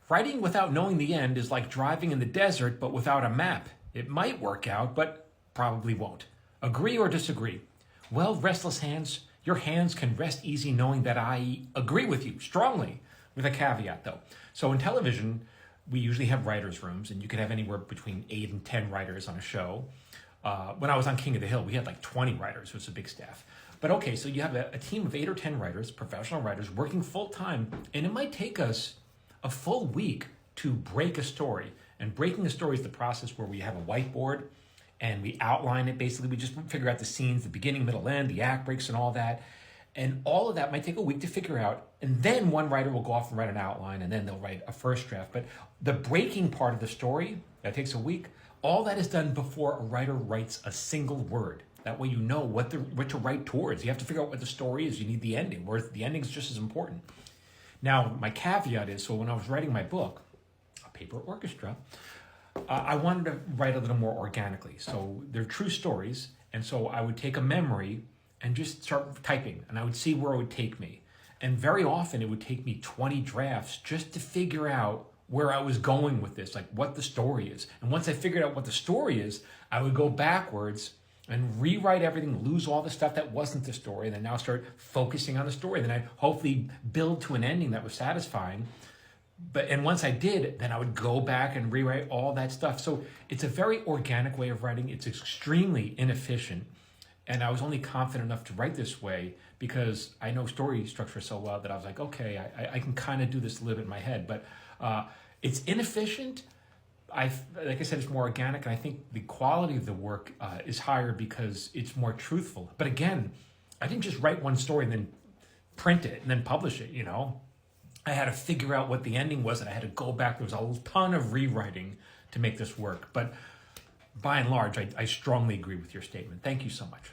Writing without knowing the end is like driving in the desert but without a map. It might work out, but probably won't. Agree or disagree? Well, restless hands, your hands can rest easy knowing that I agree with you strongly, with a caveat though. So in television, we usually have writers' rooms, and you could have anywhere between 8 and 10 writers on a show. When I was on King of the Hill, we had like 20 writers, so it's a big staff. But okay, so you have a team of 8 or 10 writers, professional writers, working full time, and it might take us a full week to break a story. And breaking a story is the process where we have a whiteboard and we outline it. Basically, we just figure out the scenes, the beginning, middle, end, the act breaks and all that. And all of that might take a week to figure out. And then one writer will go off and write an outline, and then they'll write a first draft. But the breaking part of the story, that takes a week. All that is done before a writer writes a single word. That way you know what to write towards. You have to figure out what the story is. You need the ending, where the ending is just as important. Now, my caveat is, so when I was writing my book, A Paper Orchestra, I wanted to write a little more organically. So they're true stories, and so I would take a memory and just start typing, and I would see where it would take me. And very often it would take me 20 drafts just to figure out where I was going with this, like what the story is. And once I figured out what the story is, I would go backwards and rewrite everything, lose all the stuff that wasn't the story, and then now start focusing on the story. Then I hopefully build to an ending that was satisfying. And once I did, then I would go back and rewrite all that stuff. So it's a very organic way of writing. It's extremely inefficient. And I was only confident enough to write this way because I know story structure so well that I was like, okay, I can kind of do this a little bit in my head. But it's inefficient. Like I said, it's more organic, and I think the quality of the work is higher because it's more truthful. But again, I didn't just write one story and then print it and then publish it, you know. I had to figure out what the ending was, and I had to go back. There was a ton of rewriting to make this work. But by and large, I strongly agree with your statement. Thank you so much.